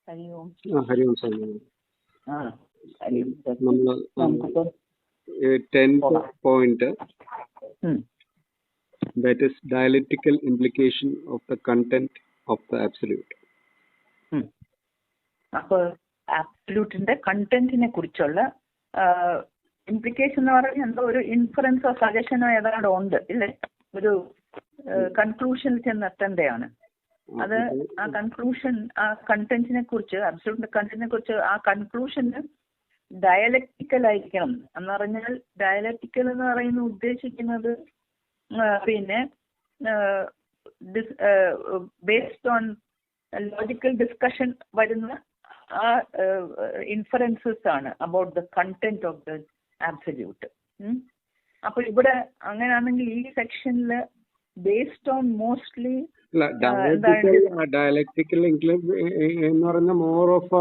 ഹരി ഓം. ഹരി ഓം സ്വാമി. നമുക്കിപ്പം 10th point, that is dialectical implication of the content of the absolute. അപ്പൊ ആബ്സല്യൂട്ടിന്റെ കണ്ടന്റിനെ കുറിച്ചുള്ള implication എന്ന് പറഞ്ഞാൽ എന്തോ ഒരു ഇൻഫറൻസോ സജഷനോ ഏതാണ്ട് ഉണ്ട് ഇല്ലേ, ഒരു കൺക്ലൂഷനിൽ ചെന്നെത്തേണ്ടതാണ്. അത് ആ കൺക്ലൂഷൻ ആ കണ്ടന്റിനെ കുറിച്ച്, അബ്സല്യൂട്ടിന്റെ കണ്ടന്റിനെ കുറിച്ച് ആ കൺക്ലൂഷന് ഡയലക്റ്റിക്കൽ ആയിരിക്കണം. എന്ന് പറഞ്ഞാൽ ഡയലക്റ്റിക്കൽ എന്ന് പറയുന്നത് ഉദ്ദേശിക്കുന്നത് പിന്നെ ബേസ്ഡ് ഓൺ ലോജിക്കൽ ഡിസ്കഷൻ വരുന്ന ആ ഇൻഫറൻസസ് ആണ് about the content of the absolute. അപ്പൊ ഇവിടെ അങ്ങനെയാണെങ്കിൽ ഈ സെക്ഷനിൽ ബേസ്ഡ് ഓൺ മോസ്റ്റ്ലി ഡയലക്റ്റിക്കൽ എന്ന് പറയുന്ന more of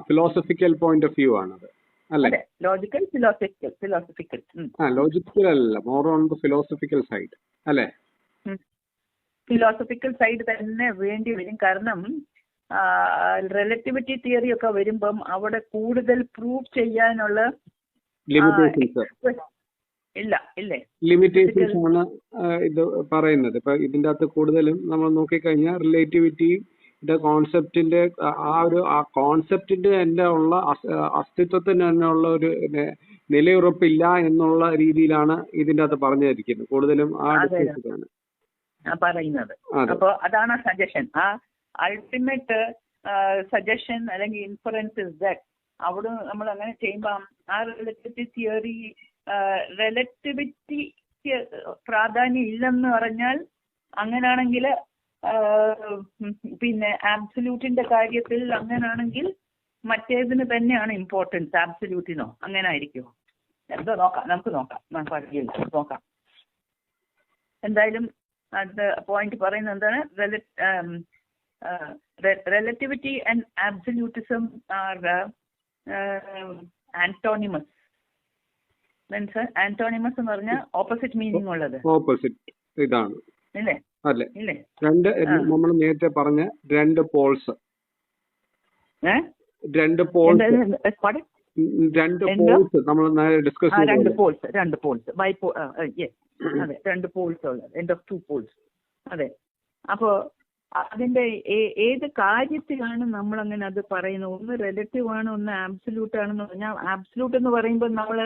philosophical point of view ആണത്, അല്ലേ? ലോജിക്കൽ ഫിലോസഫിക്കൽ ലോജിക്കൽ അല്ല, more on the philosophical side, അല്ലേ? ഫിലോസഫിക്കൽ സൈഡ് തന്നെ വേണ്ടി വരും. കാരണം റിലേറ്റിവിറ്റി തിയറി ഒക്കെ വരുമ്പം അവിടെ കൂടുതൽ പ്രൂവ് ചെയ്യാനുള്ള ലിമിറ്റേഷൻസ് ആണ് ഇത് പറയുന്നത്. ഇപ്പൊ ഇതിന്റെ അകത്ത് കൂടുതലും നമ്മൾ നോക്കിക്കഴിഞ്ഞാൽ റിലേറ്റിവിറ്റിയുടെ കോൺസെപ്റ്റിന്റെ ആ കോൺസെപ്റ്റിന്റെ തന്നെ ഉള്ള അസ്തിത്വത്തിന് തന്നെ ഉള്ള ഒരു നിലയുറപ്പില്ല എന്നുള്ള രീതിയിലാണ് ഇതിന്റെ അകത്ത് പറഞ്ഞിരിക്കുന്നത് കൂടുതലും ആ ഡിസ്കഷനാണ് പറയുന്നത്. അപ്പൊ അതാണ് സജഷൻ. ആ അൾട്ടിമേറ്റ് സജഷൻ അല്ലെങ്കിൽ ഇൻഫറൻസ് ഇസ് ദാറ്റ് അവിടെ നമ്മൾ അങ്ങനെ ചെയ്യുമ്പോൾ ആ റിലേറ്റിവിറ്റി തിയറി റിലേറ്റിവിറ്റിക്ക് പ്രാധാന്യം ഇല്ലെന്ന് പറഞ്ഞാൽ അങ്ങനാണെങ്കിൽ പിന്നെ ആബ്സല്യൂട്ടിന്റെ കാര്യത്തിൽ അങ്ങനാണെങ്കിൽ മറ്റേതിന് തന്നെയാണ് ഇമ്പോർട്ടൻസ്, ആബ്സല്യൂട്ടിനോ? അങ്ങനെ ആയിരിക്കുമോ? എന്തോ നമുക്ക് നോക്കാം. എന്തായാലും അത് പോയിന്റ് പറയുന്നത് എന്താണ്, relativity and absolutism are antonymous. Means antonymous എന്ന് പറഞ്ഞാൽ ഓപ്പോസിറ്റ് മീനിങ് ഉള്ളത്. ഓപ്പോസിറ്റ് ഇതാണ്, ഇല്ലേ? അല്ലേ? രണ്ട് നമ്മൾ നേരത്തെ പറഞ്ഞ രണ്ട് പോൾസ്, രണ്ട് പോൾസ് നമ്മൾ ഡിസ്കസ് ചെയ്തു. രണ്ട് പോൾസ് അതെ, രണ്ട് പോൾസ് ഉള്ളത്, എൻഡ് ഓഫ് 2 പോൾസ്. അതെ. അപ്പോ അതിന്റെ ഏത് കാര്യത്തിലാണ് നമ്മൾ അങ്ങനെ അത് പറയുന്നത്? ഒന്ന് റിലേറ്റീവ് ആണ്, ഒന്ന് ആബ്സല്യൂട്ട് ആണെന്ന് പറഞ്ഞാൽ, ആബ്സല്യൂട്ട് എന്ന് പറയുമ്പോൾ നമ്മൾ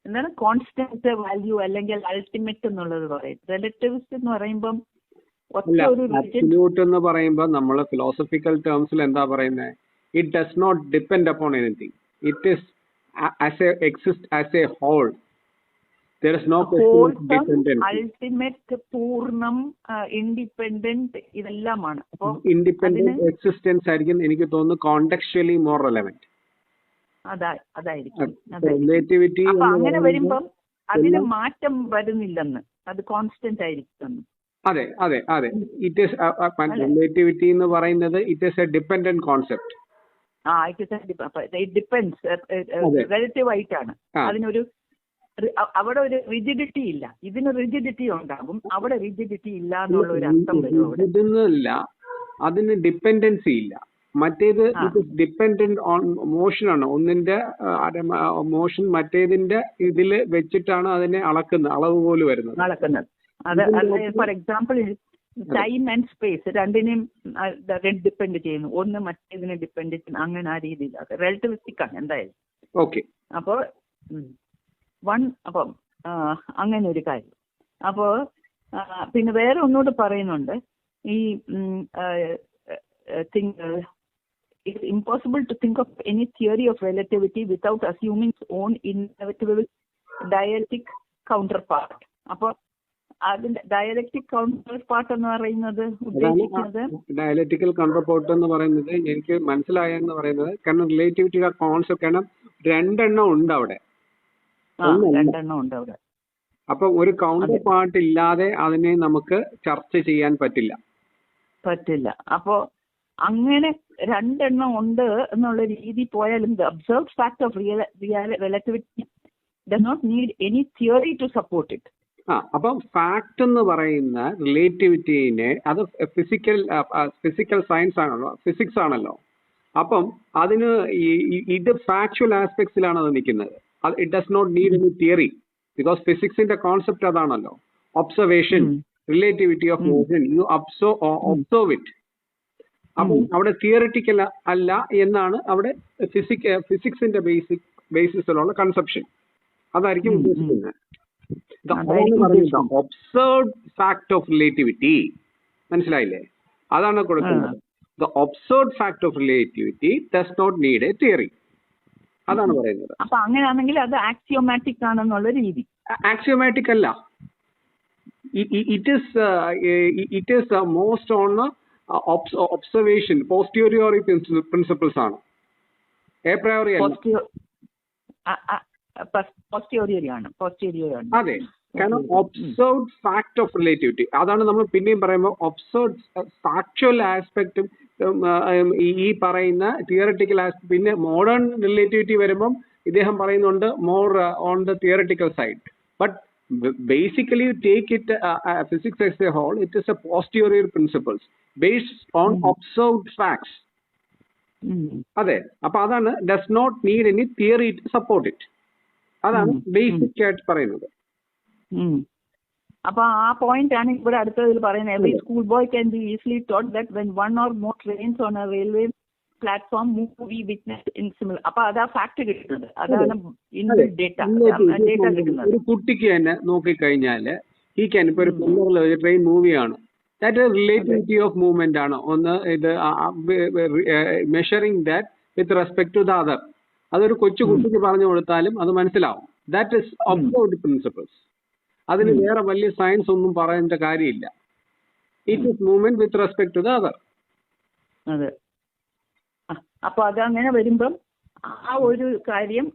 എന്താണ് കോൺസ്റ്റന്റ് വാല്യൂ അല്ലെങ്കിൽ അൾട്ടിമേറ്റ് എന്നുള്ളത് പറയും. റിലേറ്റീവ്സ് എന്ന് പറയുമ്പോൾ ആബ്സല്യൂട്ട് എന്ന് പറയുമ്പോൾ നമ്മൾ ഫിലോസഫിക്കൽ ടേംസിൽ എന്താ പറയുന്നത്? It does not depend upon anything. It is exist as a whole. There is no question of dependency. Ultimate, പൂർണ്ണം, ഇൻഡിപെൻഡന്റ്, ഇതെല്ലാമാണ്. ഇൻഡിപെൻഡന്റ് എക്സിസ്റ്റൻസ് ആയിരിക്കും എനിക്ക് തോന്നുന്നു കോണ്ടെക്സ്ച്വലി മോർ റെലവന്റ്. അതായിരിക്കും. റിലേറ്റിവിറ്റി അങ്ങനെ വരുമ്പം അതിന് മാറ്റം വരുന്നില്ലെന്ന്, അത് കോൺസ്റ്റന്റ് ആയിരിക്കും. അതെ. ഇറ്റ് ഈസ് റിലേറ്റിവിറ്റി എന്ന് പറയുന്നത് it is A dependent concept. It depends, relative ആയിട്ടാണ്. അതിനൊരു അവിടെ ഒരു റിജിഡിറ്റി ഇല്ല. ഇതിന് റിജിഡിറ്റി ഉണ്ടാകും, അവിടെ റിജിഡിറ്റി ഇല്ല എന്നുള്ള ഒരു അർത്ഥം വരും. ഇതൊന്നുമില്ല, അതിന് ഡിപ്പെൻഡൻസി ഇല്ല. മറ്റേത് it is dependent own motion ആണ്. ഒന്നിന്റെ മോഷൻ മറ്റേതിന്റെ ഇതില് വെച്ചിട്ടാണ് അതിനെ അളവ് പോലെ വരുന്നത്. അത് for example time and space രണ്ടിനെയും ഡിപ്പെൻഡ് ചെയ്യുന്നു. ഒന്ന് മറ്റേതിനെ ഡിപ്പെൻഡ് ചെയ്യുന്നു. അങ്ങനെ ആ രീതിയിൽ അത് റിലേറ്റിവിസ്റ്റിക് ആണ് എന്തായാലും. ഓക്കെ. അപ്പോൾ അപ്പം അങ്ങനെ ഒരു കാര്യം. അപ്പോൾ പിന്നെ വേറെ ഒന്നുകൂടെ പറയുന്നുണ്ട്, ഈ it's impossible to think of any theory of relativity without assuming its own inevitable dialectic counterpart. അപ്പോൾ അതിന്റെ ഡയലക്റ്റിക് കൗണ്ടർ പാർട്ട് എന്ന് പറയുന്നത് ഉദ്ദേശിക്കുന്നത്, ഡയലക്റ്റിക്കൽ കൗണ്ടർ പാർട്ട് എന്ന് പറയുന്നത് എനിക്ക് മനസ്സിലായെന്ന് പറയുന്നത്, കാരണം റിലേറ്റിവിറ്റിയുടെ കോൺസെപ്റ്റ്, കാരണം രണ്ടെണ്ണം ഉണ്ട് അവിടെ. അപ്പൊ ഒരു കൗണ്ടർ പാർട്ട് ഇല്ലാതെ അതിനെ നമുക്ക് ചർച്ച ചെയ്യാൻ പറ്റില്ല. അപ്പോ അങ്ങനെ രണ്ടെണ്ണം ഉണ്ട് എന്നുള്ള രീതി പോയാലും the observed fact of relativity does not need any theory to support it. അപ്പം ഫാക്ട് എന്ന് പറയുന്ന റിലേറ്റിവിറ്റീനെ അത് ഫിസിക്കൽ സയൻസ് ആണല്ലോ, ഫിസിക്സ് ആണല്ലോ. അപ്പം അതിന് ഇത് ഫാക്ച്വൽ ആസ്പെക്ട്സിലാണ് അത് നിൽക്കുന്നത്. It does not need any theory, because ഫിസിക്സിന്റെ കോൺസെപ്റ്റ് അതാണല്ലോ, observation, relativity of motion, you observe it. അപ്പം അവിടെ തിയറിറ്റിക്കൽ അല്ല എന്നാണ് അവിടെ ഫിസിക്സിന്റെ ബേസിസിലുള്ള കൺസെപ്ഷൻ. അതായിരിക്കും ഉദ്ദേശിക്കുന്നത്. ഒബ്സർവ്ഡ് ഫാക്ട് ഓഫ് റിലേറ്റിവിറ്റി, മനസ്സിലായില്ലേ? അതാണ് കൊടുക്കുന്നത്. The observed fact of relativity does not need a theory, അതാണ് പറയുന്നത്. അപ്പൊ അങ്ങനെയാണെങ്കിൽ അത് ആക്സിയോമാറ്റിക് ആണെന്നുള്ള രീതി. ആക്സിയോമാറ്റിക് അല്ല, it is most on observation, posteriori principles ആണ്, എ പ്രയോറി അല്ല. അതെ, കാരണം ഒബ്സർവ്ഡ് ഫാക്ട് ഓഫ് റിലേറ്റിവിറ്റി അതാണ് നമ്മൾ പിന്നെയും പറയുമ്പോൾ ഒബ്സർവ്ഡ് ഫാക്ച്വൽ ആസ്പെക്റ്റും ഈ പറയുന്ന തിയററ്റിക്കൽ ആസ്പെക്ട്. പിന്നെ മോഡേൺ റിലേറ്റിവിറ്റി വരുമ്പം ഇദ്ദേഹം പറയുന്നുണ്ട് more on the theoretical side. But basically you take it physics as a whole, it is a posterior principles based on observed facts. അതെ, അപ്പൊ അതാണ് does not need any theory to support it. അതാണ് basic ആയിട്ട് പറയുന്നത്. അപ്പൊ ആ point ആണ് ഇവിടെ അടുത്തതിൽ പറയുന്നത്. Every school boy can be easily taught that when one or more trains on a railway platform move, we witness in similar. അപ്പൊ അതാ ഫാക്ട് കിട്ടുന്നത്, അതാണ് ഡേറ്റ കിട്ടുന്നത്. ഒരു കുട്ടിക്ക് തന്നെ നോക്കിക്കഴിഞ്ഞാല് ഈ ക്യാൻ ഇപ്പൊ ഒരു പില്ലറിൽ ട്രെയിൻ മൂവിയാണ്, ദാറ്റ് റിലേറ്റിവിറ്റി ഓഫ് മൂവ്മെന്റ് ആണ്. ഒന്ന് ഇത് measuring that with respect to the other. അതൊരു കൊച്ചു കുട്ടിക്ക് പറഞ്ഞു കൊടുത്താലും അത് മനസ്സിലാവും. That is observed principles. അതിന് വേറെ വലിയ സയൻസ് ഒന്നും പറയേണ്ട കാര്യമില്ല. It is movement with respect to the other. അതെ, അപ്പൊ അതങ്ങനെ വരുമ്പം ആ ഒരു കാര്യം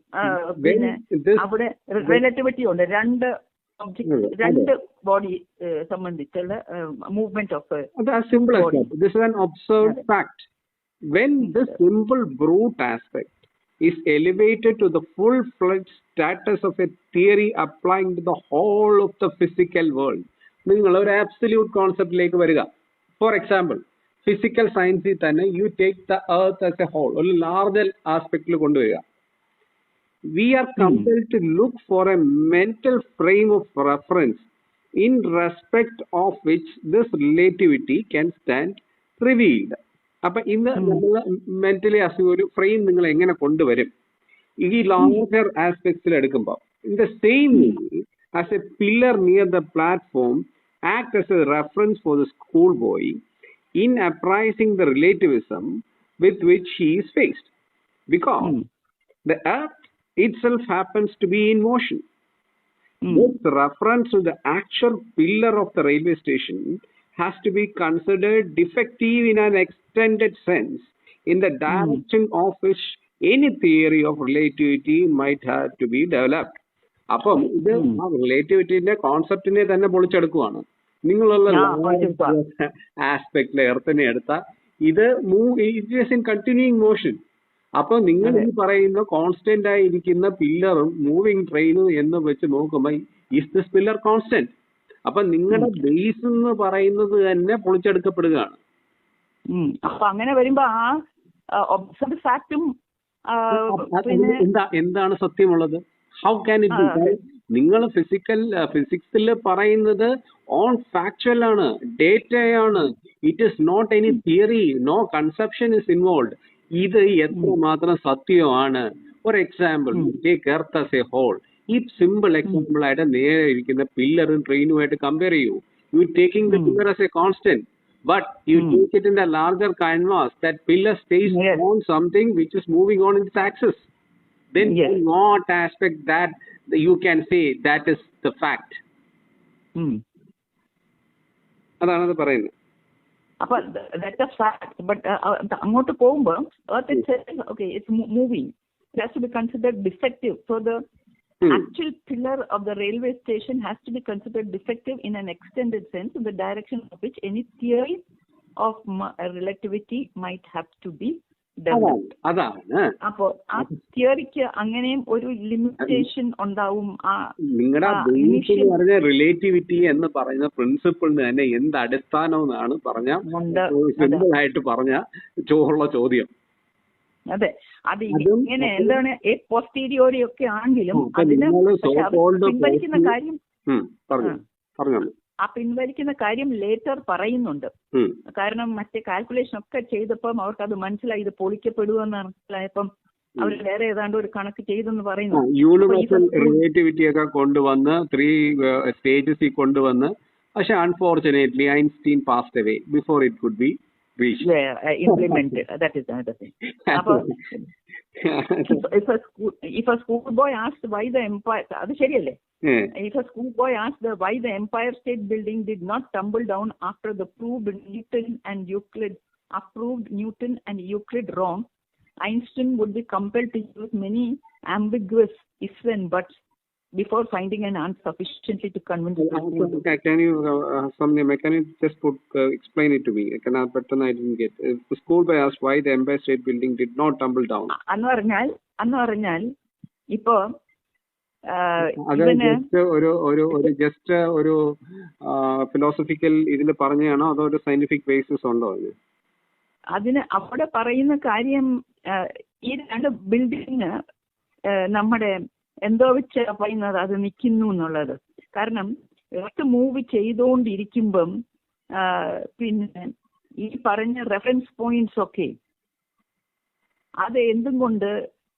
പിന്നെ അവിടെ റിലേറ്റിവിറ്റി ഉണ്ട്. രണ്ട് ബോഡി സംബന്ധിച്ചുള്ള movement of simple. This is an observed fact. When this simple brute aspect is elevated to the full-fledged status of a theory applying to the whole of the physical world, നിങ്ങൾ ഒരു absolute കോൺസെപ്റ്റിലേക്ക് വരിക. For example, physical സയൻസിൽ തന്നെ you take the earth as a whole, ഒരു larger ആസ്പെക്റ്റിൽ കൊണ്ടുവരിക. We are compelled to look for a mental frame of reference in respect of which this relativity can stand revealed. അപ്പൊ ഇന്ന് നമ്മൾ mentally ഒരു frame നിങ്ങൾ എങ്ങനെ കൊണ്ടുവരും ഈ ലാർജർ ആസ്പെക്ട്സിൽ എടുക്കുമ്പോൾ? In the same way as A pillar near the platform act as A reference for the school boy in apprising the relativism with which he is faced, because the earth itself happens to be in motion. This reference to the actual pillar of the railway station has to be considered defective in an extended sense in the direction of which any theory of relativity might have to be developed. അപ്പം ഇത് ആ റിലേറ്റിവിറ്റിന്റെ കോൺസെപ്റ്റിനെ തന്നെ പൊളിച്ചെടുക്കുവാണ്. നിങ്ങളുള്ള ആസ്പെക്ടിലെ എർത്തിനെ എടുത്താൽ ഇത് it is in continuing motion. അപ്പൊ നിങ്ങൾ ഈ പറയുന്ന കോൺസ്റ്റന്റ് ആയിരിക്കുന്ന പില്ലറും മൂവിങ് ട്രെയിനും എന്ന് വെച്ച് നോക്കുമ്പോൾ ഈസ് ദിസ് പില്ലർ കോൺസ്റ്റന്റ്? അപ്പൊ നിങ്ങളുടെ ബേസ് എന്ന് പറയുന്നത് തന്നെ പൊളിച്ചെടുക്കപ്പെടുകയാണ്. അപ്പൊ അങ്ങനെ വരുമ്പോ ആ ഒബ്സർവ്ഡ് ഫാക്റ്റും എന്താണ് സത്യമുള്ളത്? How can it be? നിങ്ങൾ ഫിസിക്സിൽ പറയുന്നത് ഓൺ ഫാക്ച്വൽ ആണ്, ഡേറ്റയാണ്. It is not any theory, no conception is involve. ഇത് എത്രമാത്രം സത്യമാണ്? For example, take earth as a whole. ഈ സിമ്പിൾ എക്സാമ്പിൾ ആയിട്ട് നേരെ ഇരിക്കുന്ന പില്ലറും ട്രെയിനുമായിട്ട് കമ്പയർ ചെയ്യൂ. You taking the pillar as a constant, but you take it in the larger canvas. That pillar stays on something which is moving on its axis. Then in what aspect that you can say that is the fact? അതാണ് അത് പറയുന്നത്. അപ്പൊ that's a fact, but അങ്ങോട്ട് പോകുമ്പോൾ earth itself, okay, it's moving, it has to be considered defective. So the actual pillar of the railway station has to be considered defective in an extended sense, in the direction of which any theory of relativity might have to be developed. അതാണ്. അപ്പോ ആ തിയറിക്ക് അങ്ങനെയും ഒരു limitation ഉണ്ടാവും. നിങ്ങളുടെ പറഞ്ഞ relativity എന്ന് പറയുന്ന പ്രിൻസിപ്പിളിന് തന്നെ എന്ത് അടിസ്ഥാനം എന്നാണ് പറഞ്ഞ സിമ്പിൾ ആയിട്ട് പറഞ്ഞ ഉള്ള ചോദ്യം. അതെ, അത് ഇങ്ങനെ എന്താണ് പോസ്റ്റീരിയോറി ഒക്കെ ആണെങ്കിലും അതിന് പിൻവലിക്കുന്ന കാര്യം ആ പിൻവലിക്കുന്ന കാര്യം ലേറ്റർ പറയുന്നുണ്ട്. കാരണം മറ്റേ കാൽക്കുലേഷൻ ഒക്കെ ചെയ്തപ്പം അവർക്ക് അത് മനസ്സിലായി, ഇത് പൊളിക്കപ്പെടുമെന്ന് മനസ്സിലായപ്പം അവർ വേറെ ഏതാണ്ട് ഒരു കണക്ക് ചെയ്തെന്ന് പറയുന്നു. യൂണിവേഴ്സൽ റിലേറ്റിവിറ്റി ഒക്കെ കൊണ്ടുവന്ന് 3 സ്റ്റേജസിൽ കൊണ്ടുവന്ന്, പക്ഷെ unfortunately Einstein passed away before it could be implemented. That is another thing. If a schoolboy asked why the empire, അത് ശരിയല്ലേ? If a schoolboy asked why the Empire State Building did not tumble down after the proved Newton and Euclid wrong, Einstein would be compelled to use many ambiguous ifs and buts before finding an answer sufficiently to convince people. Can you just explain it to me? I didn't get. If the schoolboy asked why the Empire State Building did not tumble down. അന്ന് പറഞ്ഞാൽ ഇപ്പോ just ഒരു philosophical ഇതിൽ പറഞ്ഞാണോ അതോ ഒരു scientific basis ഉണ്ടോ അതിന്? അവിടെ പറയുന്ന കാര്യം ഈ 2 ബിൽഡിങ് നമ്മുടെ എന്തോ വെച്ച് പറയുന്നത് അത് നിൽക്കുന്നു എന്നുള്ളത്. കാരണം എർത്ത് മൂവ് ചെയ്തുകൊണ്ടിരിക്കുമ്പം പിന്നെ ഈ പറഞ്ഞ റെഫറൻസ് പോയിന്റ്സ് ഒക്കെ അത് എന്തും കൊണ്ട്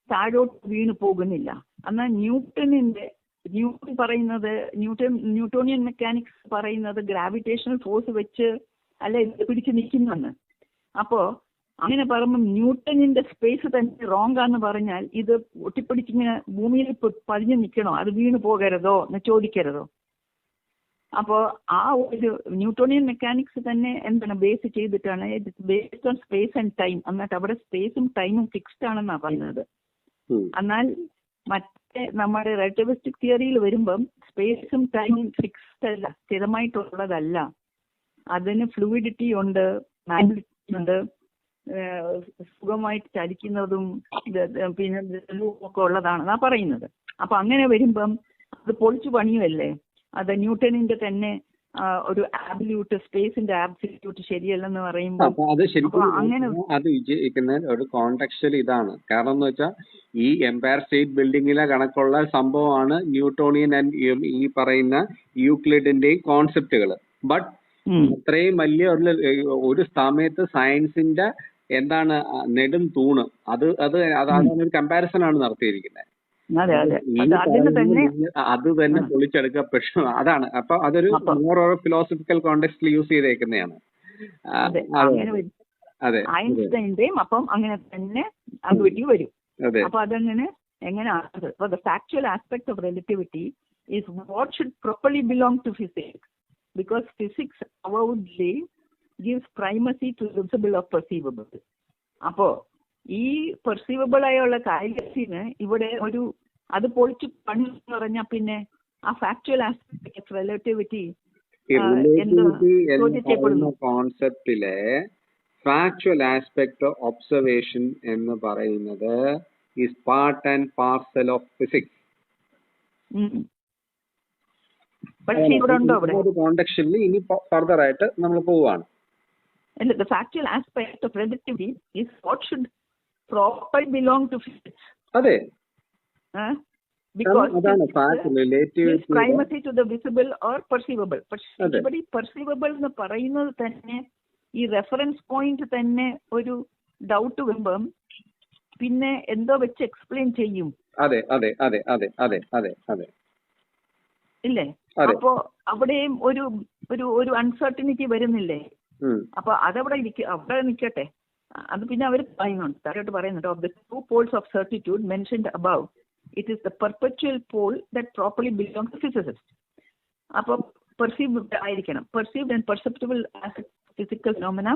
താഴോട്ട് വീണു പോകുന്നില്ല. എന്നാൽ ന്യൂട്ടൺ പറയുന്നത് ന്യൂട്ടോണിയൻ മെക്കാനിക്സ് പറയുന്നത് ഗ്രാവിറ്റേഷണൽ ഫോഴ്സ് വെച്ച് അല്ല ഇത് പിടിച്ച് നിൽക്കുന്നെന്ന്. അപ്പോ അങ്ങനെ പറയുമ്പോൾ ന്യൂട്ടണിന്റെ സ്പേസ് തന്നെ റോങ് ആന്ന് പറഞ്ഞാൽ ഇത് ഒട്ടിപ്പിടിച്ചിങ്ങനെ ഭൂമിയിൽ പതിഞ്ഞു നിൽക്കണോ, അത് വീണു പോകരുതോ എന്ന് ചോദിക്കരുതോ? അപ്പോ ആ ഒരു ന്യൂട്ടോണിയൻ മെക്കാനിക്സ് തന്നെ എന്താണ് ബേസ് ചെയ്തിട്ടാണ് based on space and time. എന്നിട്ട് അവിടെ സ്പേസും ടൈമും ഫിക്സ്ഡ് ആണെന്നാണ് പറയുന്നത്. എന്നാൽ മറ്റേ നമ്മുടെ റിലേറ്റിവിസ്റ്റിക് തിയറിയിൽ വരുമ്പം സ്പേസും ടൈമും ഫിക്സ്ഡ് അല്ല, സ്ഥിരമായിട്ടുള്ളതല്ല. അതിന് ഫ്ലൂയിഡിറ്റി ഉണ്ട്, മാഗ്നറ്റിറ്റി ഉണ്ട്, സുഖമായിട്ട് ചലിക്കുന്നതും പിന്നെ ഒക്കെ ഉള്ളതാണെന്നാ പറയുന്നത്. അപ്പൊ അങ്ങനെ വരുമ്പം അത് പൊളിച്ചു പണിയുമല്ലേ? അത് ന്യൂട്ടണിന്റെ തന്നെ ഒരു ആബ്സല്യൂട്ട്, സ്പേസിന്റെ ആബ്സല്യൂട്ട് ശരിയല്ലെന്ന് പറയുമ്പോൾ അങ്ങനെ അത് വിജയിക്കുന്ന ഒരു കോണ്ടെക്സ്റ്റിൽ ഇതാണ്. കാരണം എന്ന് വെച്ചാൽ ഈ എംപയർ സ്റ്റേറ്റ് ബിൽഡിങ്ങിലെ കണക്കുള്ള സംഭവമാണ് ന്യൂട്ടോണിയൻ ആൻഡ് ഈ പറയുന്ന യൂക്ലിഡിന്റെയും കോൺസെപ്റ്റുകൾ. ബട്ട് അത്രയും വലിയ ഒരു സമയത്ത് സയൻസിന്റെ എന്താണ് നെടും തൂണ് അതാണ് ഒരു കമ്പാരിസൺ ആണ് നടത്തിയിരിക്കുന്നത്. അത് തന്നെ പൊളിച്ചെടുക്കപ്പെട്ടു. അതാണ്. അപ്പൊ അതൊരു മോർ ഓർ ഫിലോസഫിക്കൽ കോണ്ടെക്സ്റ്റിൽ യൂസ് ചെയ്തേക്കുന്നതാണ്. അതെ, ഐൻസ്റ്റൈന്റെയും അപ്പം അങ്ങനെ തന്നെ വരും. അപ്പൊ അതെങ്ങനെ എങ്ങനെയാണ് the factual aspect of relativity is what should properly belong to physics, because physics avowedly gives primacy to visible or perceivable. അപ്പോ ഈ പെർസീവബിൾ ആയുള്ള കാര്യത്തിന് ഇവിടെ ഒരു അത് പൊളിച്ച് പണി എന്ന് പറഞ്ഞാൽ പിന്നെ ആ ഫാക്ച്വൽ ആസ്പെക്ട് ഓഫ് റിലേറ്റിവിറ്റി കോൺസെപ്റ്റിലെ ഫാക്ച്വൽ ആസ്പെക്ട് ഓഫ് ഒബ്സർവേഷൻ എന്ന് പറയുന്നത് is part and parcel of physics. പക്ഷേ ഇവിടെ ഉണ്ടോ അവിടെ കോണ്ടെക്സ്റ്റിൽ ഇനി ഫർദർ ആയിട്ട് നമ്മൾ പോവാണ്. The factual aspect of relativity is what should properly belong to physics. അതെ, because relativity is primacy to the visible or perceivable. But perceivable എന്ന് പറയുന്നത് തന്നെ ഈ റെഫറൻസ് പോയിന്റ് തന്നെ ഒരു ഡൗട്ട് വരുമ്പം പിന്നെ എന്തോ വെച്ച് എക്സ്പ്ലെയിൻ ചെയ്യും. അതെ അതെ അതെ അതെ അതെ അതെ അതെ ഇല്ലേ? അപ്പോ അവിടെയും ഒരു ഒരു ഒരു അൺസർട്ടനിറ്റി വരുന്നില്ലേ? അപ്പൊ അതവിടെ അവിടെ നിൽക്കട്ടെ. അത് പിന്നെ അവർ പറയുന്നുണ്ട്, താരോട്ട് പറയുന്നുണ്ട്, of the 2 poles of certitude mentioned above, it is the perpetual pole that properly belongs to physicists. അപ്പൊ പെർസീവ്ഡ് ആയിരിക്കണം. Perceived and perceptible physical phenomena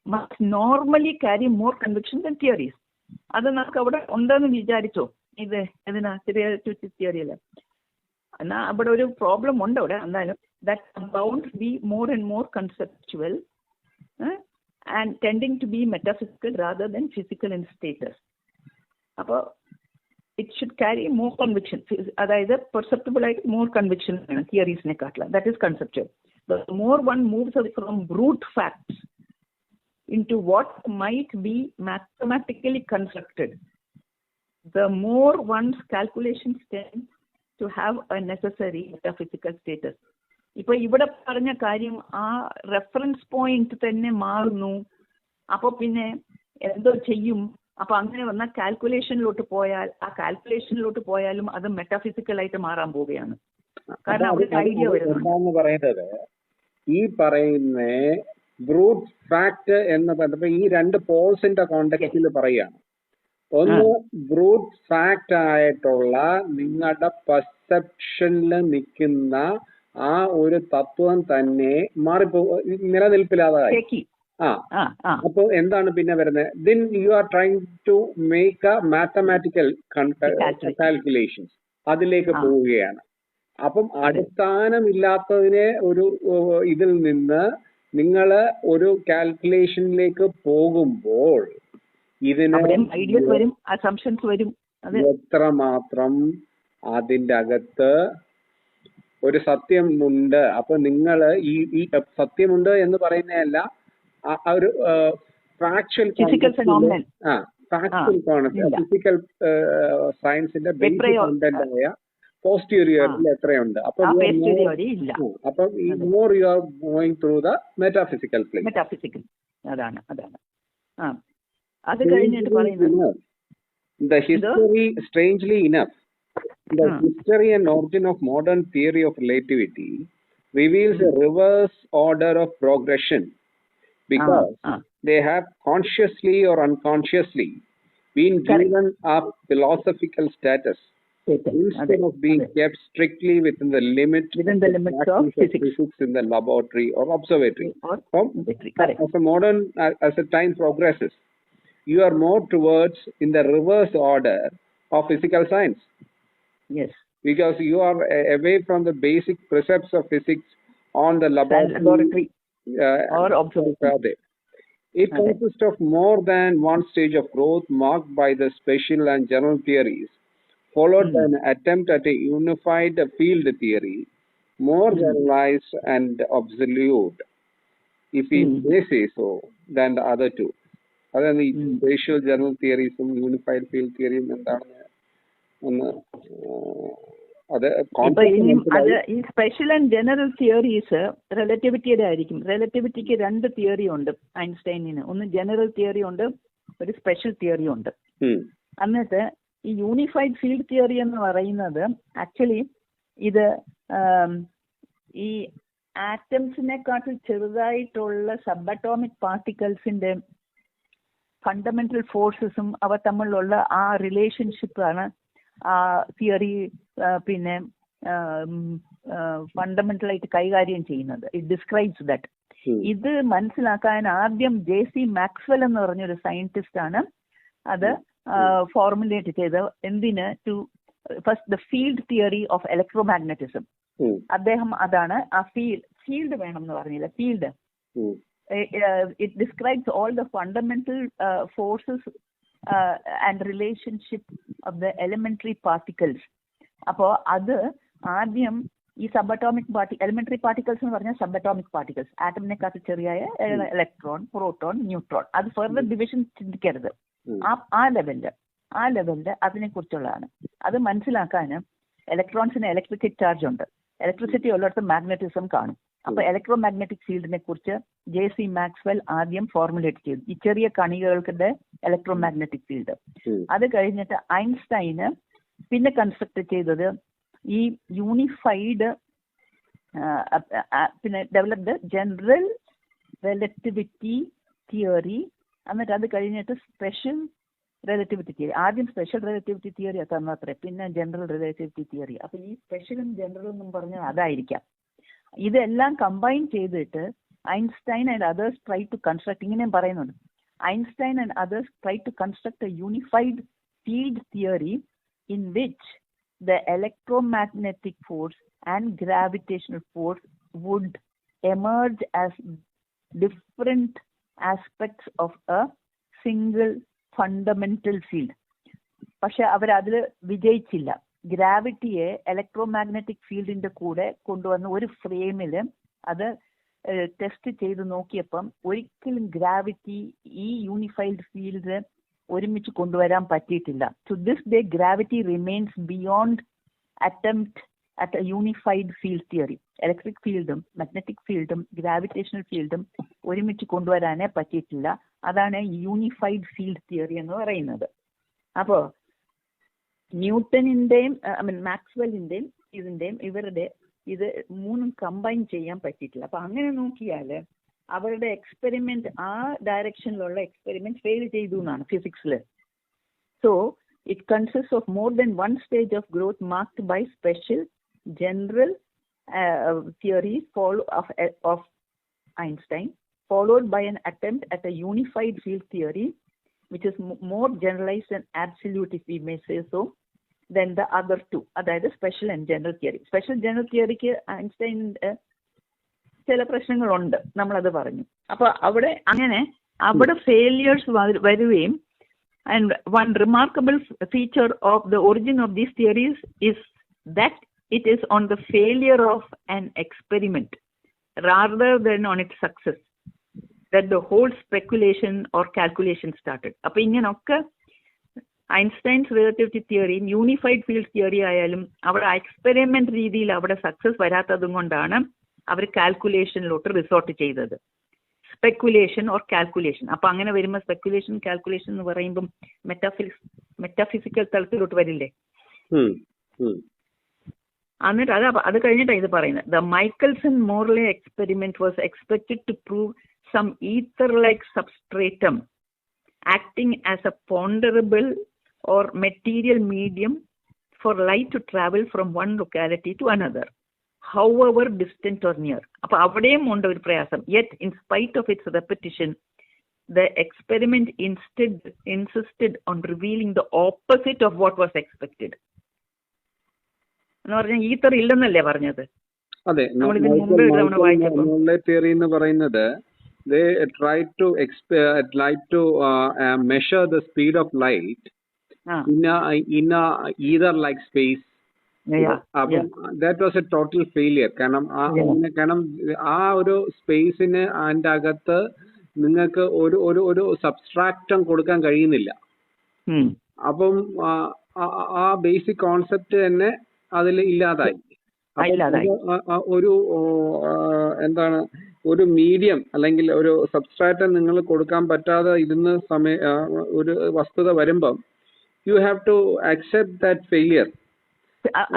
must normally carry more conviction than theories. അത് നമുക്ക് അവിടെ ഉണ്ടെന്ന് വിചാരിച്ചോ? ഇത് ഇതിനാ തിയറിയല്ലേ? എന്നാ അവിടെ ഒരു പ്രോബ്ലം ഉണ്ട് അവിടെ. എന്തായാലും that bound be more and more conceptual and tending to be metaphysical rather than physical in status. അപ്പോൾ it should carry more conviction, അതായത് പെർസെപ്റ്റബിൾ ആയിട്ട് മോർ കൺവിക്ഷൻ വേണം തിയറീസിനെക്കാട്ടിലും. That is conceptual. The more one moves away from brute facts into what might be mathematically constructed, the more one's calculations tend to have a necessary metaphysical status. ഇപ്പൊ ഇവിടെ പറഞ്ഞ കാര്യം ആ reference point തന്നെ മാറുന്നു. അപ്പൊ പിന്നെ എന്തോ ചെയ്യും? അപ്പൊ അങ്ങനെ വന്ന കാൽക്കുലേഷനിലോട്ട് പോയാൽ, ആ കാൽക്കുലേഷനിലോട്ട് പോയാലും അത് മെറ്റാഫിസിക്കൽ ആയിട്ട് മാറാൻ പോവുകയാണ്. കാരണം അവിടെ ഐഡിയ വരുന്നു പറയുന്നത് ഈ പറയുന്ന ബ്രൂട്ട് ഫാക്ട് എന്ന് പറഞ്ഞപ്പോ ഈ രണ്ട് പോൾസിന്റെ കോണ്ടെക്സ്റ്റിൽ പറയുകയാണ്. ഒന്ന് ബ്രൂട്ട് ഫാക്ട് ആയിട്ടുള്ള നിങ്ങളുടെ പെർസെപ്ഷനിൽ നിൽക്കുന്ന ആ ഒരു തത്വം തന്നെ നിലനിൽപ്പില്ലാതായി. അപ്പൊ എന്താണ് പിന്നെ വരുന്നത്? Then you are trying to make a mathematical calculations, അതിലേക്ക് പോവുകയാണ്. അപ്പം അടിസ്ഥാനമില്ലാത്തതിനെ ഒരു ഇതിൽ നിന്ന് നിങ്ങൾ ഒരു കാൽക്കുലേഷനിലേക്ക് പോകുമ്പോൾ ഇതിന് എത്രമാത്രം അതിൻ്റെ അകത്ത് ഒരു സത്യമുണ്ട്. അപ്പൊ നിങ്ങൾ ഈ സത്യമുണ്ട് എന്ന് പറയുന്നതല്ല, ഒരു ഫാക്ച്വൽ ഫിസിക്കൽ സയൻസിന്റെ ബേസിക് കണ്ടന്റ് ആയ പോസ്റ്റീരിയറിൽ എത്രയുണ്ട്. അപ്പം more you are going through the metaphysical place. Metaphysical അതാണ് അത് കഴിഞ്ഞിട്ട് പറയുന്നത് the history, strangely enough, the history and origin of modern theory of relativity reveals a reverse order of progression, because they have consciously or unconsciously been given a philosophical status instead of being kept strictly within the limits of physics in the laboratory or observatory. As a time progresses, you are more towards in the reverse order of physical science. Yes. Because you are away from the basic precepts of physics on the laboratory or observatory. It consists of more than one stage of growth marked by the special and general theories, followed by an attempt at a unified field theory, more generalized and absolute, if we may say so, than the other two. അതാണ് ഈ spatial general തിയറീസും unified field തിയറിയും എന്താണെന്ന് ഒന്ന് അത് ഈ special and general theories റിലേറ്റിവിറ്റിയുടെ ആയിരിക്കും. റിലേറ്റിവിറ്റിക്ക് രണ്ട് theory ഉണ്ട് ഐൻസ്റ്റൈനിന്. ഒന്ന് ജനറൽ തിയറി ഉണ്ട്, ഒരു സ്പെഷ്യൽ തിയറി ഉണ്ട്. എന്നിട്ട് ഈ യൂണിഫൈഡ് ഫീൽഡ് തിയറി എന്ന് പറയുന്നത് ആക്ച്വലി ഇത് ഈ ആറ്റംസിനെക്കാട്ടിൽ ചെറുതായിട്ടുള്ള സബ് അറ്റോമിക് പാർട്ടിക്കിൾസിന്റെ ഫണ്ടമെന്റൽ ഫോഴ്സസും അവ തമ്മിലുള്ള ആ റിലേഷൻഷിപ്പാണ് ആ തിയറി പിന്നെ ഫണ്ടമെന്റലായിട്ട് കൈകാര്യം ചെയ്യുന്നത്. It describes that. ഇത് മനസ്സിലാക്കാൻ ആദ്യം ജെ.സി. മാക്സ്വെൽ എന്ന് പറഞ്ഞൊരു സയന്റിസ്റ്റ് ആണ് അത് ഫോർമുലേറ്റ് ചെയ്ത്. എന്തിന്? To first the field theory of electromagnetism. അദ്ദേഹം അതാണ് ആ ഫീൽഡ് വേണം എന്ന് പറഞ്ഞില്ല, field. It describes all the fundamental forces and relationship of the elementary particles. അപ്പോൾ അത് ആദ്യം ഈ സബ് എലിമെന്ററി പാർട്ടിക്കിൾസ് എന്ന് പറഞ്ഞാൽ സബ് അറ്റോമിക് പാർട്ടിക്കിൾസ്, ആറ്റമിനെക്കാട്ട് ചെറിയ ഇലക്ട്രോൺ, പ്രോട്ടോൺ, ന്യൂട്രോൺ. അത് ഫർദർ ഡിവിഷൻ ചിന്തിക്കരുത്. ആ ലെവലില് അതിനെ കുറിച്ചുള്ളതാണ്. അത് മനസ്സിലാക്കാൻ ഇലക്ട്രോൺസിന് ഇലക്ട്രിക് ചാർജ് ഉണ്ട്. ഇലക്ട്രിസിറ്റി ഉള്ളിടത്ത് മാഗ്നറ്റിസം കാണും. അപ്പൊ ഇലക്ട്രോ മാഗ്നറ്റിക് ഫീൽഡിനെ കുറിച്ച് ജെ.സി. മാക്സ്വെൽ ആദ്യം ഫോർമുലേറ്റ് ചെയ്തു, ഈ ചെറിയ കണികകളുടെ ഇലക്ട്രോ മാഗ്നറ്റിക് ഫീൽഡ്. അത് കഴിഞ്ഞിട്ട് ഐൻസ്റ്റൈന് പിന്നെ കൺസ്ട്രക്ട് ചെയ്തത് ഈ യൂണിഫൈഡ് പിന്നെ ഡെവലപ്ഡ് ജനറൽ റിലേറ്റിവിറ്റി തിയറി. എന്നിട്ട് അത് കഴിഞ്ഞിട്ട് സ്പെഷ്യൽ റിലേറ്റിവിറ്റി തിയറി. ആദ്യം സ്പെഷ്യൽ റിലേറ്റിവിറ്റി തിയറി തന്നത്രേ, പിന്നെ ജനറൽ റിലേറ്റിവിറ്റി തിയറി. അപ്പൊ ഈ സ്പെഷ്യലും ജനറലും എന്നും പറഞ്ഞാൽ അതായിരിക്കാം. ഇതെല്ലാം കമ്പൈൻ ചെയ്തിട്ട് Einstein and others try to construct, ഇങ്ങനെയും പറയുന്നുണ്ട്, Einstein and others try to construct a unified field theory in which the electromagnetic force and gravitational force would emerge as different aspects of A single fundamental field. പക്ഷെ അവരതിൽ വിജയിച്ചില്ല. ഗ്രാവിറ്റിയെ electromagnetic ഫീൽഡിന്റെ കൂടെ കൊണ്ടുവന്ന് ഒരു ഫ്രെയിമിൽ അത് ടെസ്റ്റ് ചെയ്ത് നോക്കിയപ്പം ഒരിക്കലും ഗ്രാവിറ്റി ഈ യൂണിഫൈഡ് ഫീൽഡ് ഒരുമിച്ച് കൊണ്ടുവരാൻ പറ്റിയിട്ടില്ല. To this day gravity remains beyond attempt at a unified field theory. Electric ഫീൽഡും മാഗ്നറ്റിക് ഫീൽഡും ഗ്രാവിറ്റേഷണൽ ഫീൽഡും ഒരുമിച്ച് കൊണ്ടുവരാനേ പറ്റിയിട്ടില്ല. അതാണ് യൂണിഫൈഡ് ഫീൽഡ് തിയറി എന്ന് പറയുന്നത്. അപ്പോൾ ന്യൂട്ടണിന്റെയും മാക്സ്വെല്ലിന്റെയും ഇവരുടെ ഇത് മൂന്നും കമ്പൈൻ ചെയ്യാൻ പറ്റിയിട്ടില്ല. അപ്പൊ അങ്ങനെ നോക്കിയാൽ അവരുടെ എക്സ്പെരിമെന്റ് ആ ഡയറക്ഷനിലുള്ള എക്സ്പെരിമെന്റ് ഫെയിൽ ചെയ്തു എന്നാണ് ഫിസിക്സിൽ. So it consist of more than one stage of growth marked by special general theories of Einstein followed by an attempt at a unified field theory which is more generalized and absolute, if we may say so, than the other two. അതായത് special and general theory. Special general തിയറിക്ക് ഐൻസ്റ്റൈനിന്റെ ചില പ്രശ്നങ്ങളുണ്ട്, നമ്മളത് പറഞ്ഞു. അപ്പൊ അവിടെ failures വരികയും, and one remarkable feature of the origin of these theories is that it is on the failure of an experiment rather than on its success that the whole speculation or calculation started. അപ്പൊ ഇങ്ങനൊക്കെ Einstein's relativity തിയറിയും unified field theory ആയാലും അവിടെ experiment രീതിയിൽ അവിടെ success വരാത്തതും കൊണ്ടാണ് അവർ കാൽക്കുലേഷനിലോട്ട് റിസോർട്ട് ചെയ്തത്. Speculation or calculation. അപ്പൊ അങ്ങനെ വരുമ്പോൾ സ്പെക്കുലേഷൻ കാൽക്കുലേഷൻ എന്ന് പറയുമ്പം മെറ്റാഫിസിക്കൽ തലത്തിലോട്ട് വരില്ലേ. എന്നിട്ട് അത് കഴിഞ്ഞിട്ടാണ് ഇത് പറയുന്നത്. The Michelson Morley experiment was expected to prove some ether like substratum acting as a ponderable or material medium for light to travel from one locality to another, however distant or near. അപ്പോൾ അവിടെയും ഉണ്ട് ഒരു പ്രയാസം. Yet in spite of its repetition, the experiment insisted on revealing the opposite of what was expected. എന്ന് പറഞ്ഞാൽ ether ഇല്ലെന്നല്ലേ പറഞ്ഞത്? അതെ, theory എന്ന് പറയുന്നത് they tried to measure the speed of light in a either like space. That was a total failure. കാരണം ആ ഒരു സ്പേസിന് അതിൻ്റെ അകത്ത് നിങ്ങൾക്ക് ഒരു സബ്സ്ട്രാക്റ്റം കൊടുക്കാൻ കഴിയുന്നില്ല. അപ്പം ആ ബേസിക് കോൺസെപ്റ്റ് തന്നെ അതിൽ ഇല്ലാതായി. ഒരു എന്താണ്, ഒരു മീഡിയം അല്ലെങ്കിൽ ഒരു സബ്സ്ട്രാക്റ്റം നിങ്ങൾ കൊടുക്കാൻ പറ്റാതെ ഇരുന്ന് ഒരു വസ്തുത വരുമ്പം you have to accept that failure.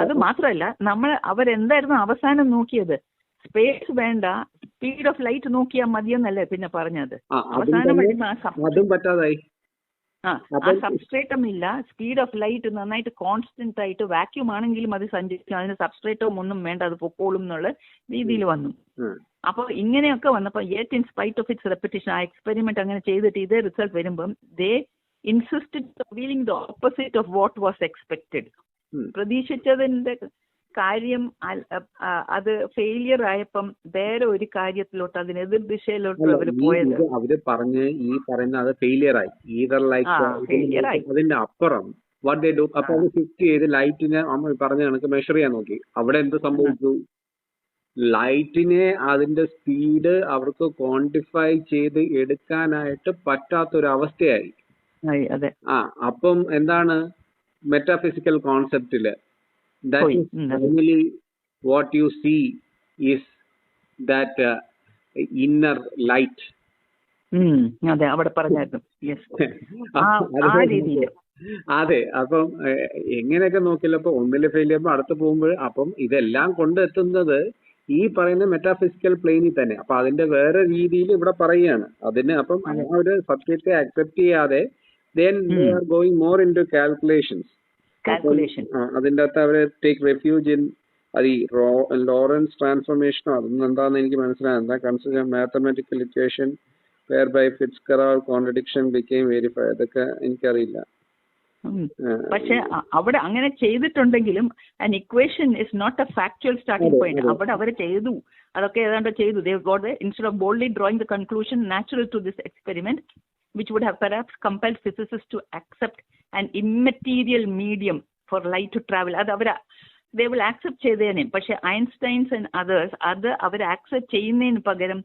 അത് മാത്രമല്ല, അവരെന്തായിരുന്നു അവസാനം നോക്കിയത്? സ്പേസ് വേണ്ട, സ്പീഡ് ഓഫ് ലൈറ്റ് നോക്കിയാൽ മതിയെന്നല്ലേ പിന്നെ പറഞ്ഞത്. അവസാനം അതും പറ്റാതായി. ആ സബ്സ്ട്രേറ്റം ഇല്ല, സ്പീഡ് ഓഫ് ലൈറ്റ് നന്നായിട്ട് കോൺസ്റ്റന്റ് ആയിട്ട് വാക്യൂം ആണെങ്കിലും അത് സഞ്ചരിക്കും, അതിന് സബ്സ്ട്രേറ്റവും ഒന്നും വേണ്ട, അത് പൊക്കോളും എന്നുള്ള രീതിയിൽ വന്നു. അപ്പൊ ഇങ്ങനെയൊക്കെ വന്നപ്പോ yet in spite of its repetition, ആ എക്സ്പെരിമെന്റ് അങ്ങനെ ചെയ്തിട്ട് ഇതേ റിസൾട്ട് വരുമ്പം they insisted revealing the opposite of what was expected. പ്രതീക്ഷിച്ചതിന്റെ കാര്യം അത് ഫെയിലിയർ ആയപ്പം വേറെ ഒരു കാര്യത്തിലോട്ട് അതിനെതിർ ദിശയിലോട്ട് അവർ പോയത്. അവര് ഈ പറയുന്ന അത് ഫെയിലിയർ ആയി. അതിന്റെ അപ്പുറം വാട്ട് ദേ ഡു, അപ്പൊ അത് ഷിഫ്റ്റ് ചെയ്ത് ലൈറ്റിനെ പറഞ്ഞ കണക്ക് മെഷർ ചെയ്യാൻ നോക്കി. അവിടെ എന്ത് സംഭവിച്ചു? ലൈറ്റിനെ അതിന്റെ സ്പീഡ് അവർക്ക് ക്വാണ്ടിഫൈ ചെയ്ത് എടുക്കാനായിട്ട് പറ്റാത്തൊരവസ്ഥയായി. അപ്പം എന്താണ് metaphysical കോൺസെപ്റ്റില് what you see is that inner light. അതെ, അവിടെ പറഞ്ഞായിരുന്നു. അതെ, അപ്പം എങ്ങനെയൊക്കെ നോക്കില്ല, അപ്പൊ ഒന്നില് ഫെയിൽ ചെയ്യുമ്പോൾ അടുത്ത് പോകുമ്പോൾ അപ്പം ഇതെല്ലാം കൊണ്ടെത്തുന്നത് ഈ പറയുന്ന മെറ്റാഫിസിക്കൽ പ്ലെയിനിൽ തന്നെ. അപ്പൊ അതിന്റെ വേറെ രീതിയിൽ ഇവിടെ പറയുകയാണ് അതിന്. അപ്പം ആ ഒരു സബ്ജക്റ്റ് അക്സെപ്റ്റ് ചെയ്യാതെ then they are going more into calculations. അതിന്റെ അകത്ത് അവര് ടേക്ക് റെഫ്യൂജ് ഇൻ ലോറൻസ് ട്രാൻസ്ഫോർമേഷനോ അതൊന്നും എന്താണെന്ന് എനിക്ക് മനസ്സിലാകുന്നില്ല. Consider mathematical equation whereby Fitzgerald contradiction became verified. അതൊക്കെ എനിക്കറിയില്ല. പക്ഷെ അവിടെ അങ്ങനെ ചെയ്തിട്ടുണ്ടെങ്കിലും an equation is not a factual starting point. അവിടെ അവർ ചെയ്തു, അതൊക്കെ ഏതാണ്ട് ചെയ്തു. They got the, instead of boldly drawing the conclusion natural to this experiment, which would have perhaps compelled physicists to accept an immaterial medium for light to travel. അത് അവർ they will accept ചെയ്തേനെ. പക്ഷെ Einstein's and others അത് അവർ accept ചെയ്യുന്നതിന് പകരം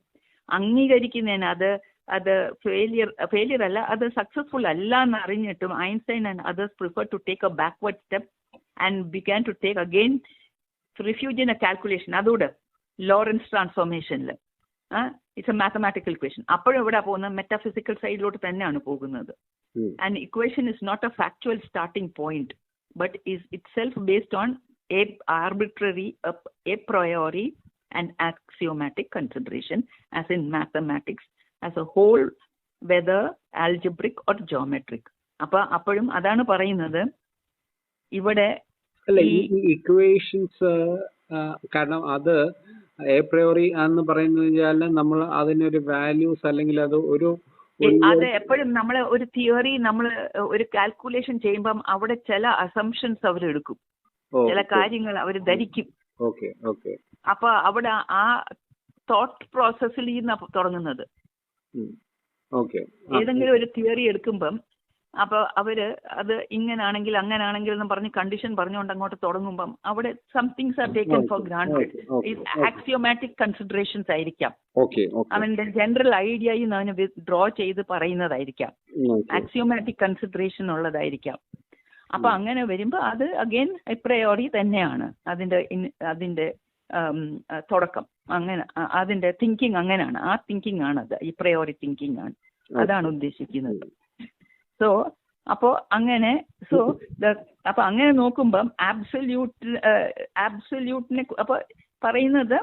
അംഗീകരിക്കുന്നതിന് അത് failure അല്ല, അത് successful അല്ല എന്ന് അറിഞ്ഞിട്ടും Einstein and others prefer to take a backward step and began to take again refuge in a calculation. അതോട് ലോറൻസ് ട്രാൻസ്ഫോർമേഷനിൽ ഇറ്റ്സ് എ മാത്തമാറ്റിക്കൽ ഇക്വേഷൻ. അപ്പോഴും എവിടെ പോകുന്നത്? മെറ്റാഫിസിക്കൽ സൈഡിലോട്ട് തന്നെയാണ് പോകുന്നത്. And equation is not a factual starting point but is itself based on a arbitrary, a priori and axiomatic consideration, as in mathematics as a whole, whether algebraic or geometric. അപ്പോഴും അതാണ് പറയുന്നത് ഇവിടെ ഈ equations. കാരണം അത് A priori എന്ന് പറയുന്നത് നമ്മൾ അതിനൊരു വാല്യൂസ് അല്ലെങ്കിൽ അത് അത് എപ്പോഴും നമ്മൾ ഒരു തിയറി, നമ്മൾ ഒരു കാൽക്കുലേഷൻ ചെയ്യുമ്പം അവിടെ ചില അസംഷൻസ് അവരെടുക്കും, ചില കാര്യങ്ങൾ അവർ ധരിക്കും. അപ്പൊ അവിടെ ആ തോട്ട് പ്രോസസ്സിൽ നിന്ന് തുടങ്ങുന്നത്. ഏതെങ്കിലും ഒരു തിയറി എടുക്കുമ്പം അപ്പൊ അവര് അത് ഇങ്ങനാണെങ്കിൽ അങ്ങനാണെങ്കിൽ എന്ന് പറഞ്ഞ് കണ്ടീഷൻ പറഞ്ഞുകൊണ്ട് അങ്ങോട്ട് തുടങ്ങുമ്പം അവിടെ somethings are taken for granted. Axiomatic considerations ആയിരിക്കാം, അവന്റെ ജനറൽ ഐഡിയയിൽ അവന് വിത്ഡ്രോ ചെയ്ത് പറയുന്നതായിരിക്കാം, ആക്സിയോമാറ്റിക് കൺസിഡറേഷൻ ഉള്ളതായിരിക്കാം. അപ്പൊ അങ്ങനെ വരുമ്പോ അത് അഗെയിൻ എപ്രയോറി തന്നെയാണ് അതിന്റെ തുടക്കം. അങ്ങനെ അതിന്റെ തിങ്കിങ് അങ്ങനെയാണ്, ആ തിങ്കിങ് ആണ് അത്, ഇപ്രയോറി തിങ്കിങ് ആണ്, അതാണ് ഉദ്ദേശിക്കുന്നത്. സോ അപ്പോ അങ്ങനെ അപ്പൊ അങ്ങനെ നോക്കുമ്പം ആബ്സല്യൂട്ടിനെ അപ്പൊ പറയുന്നത്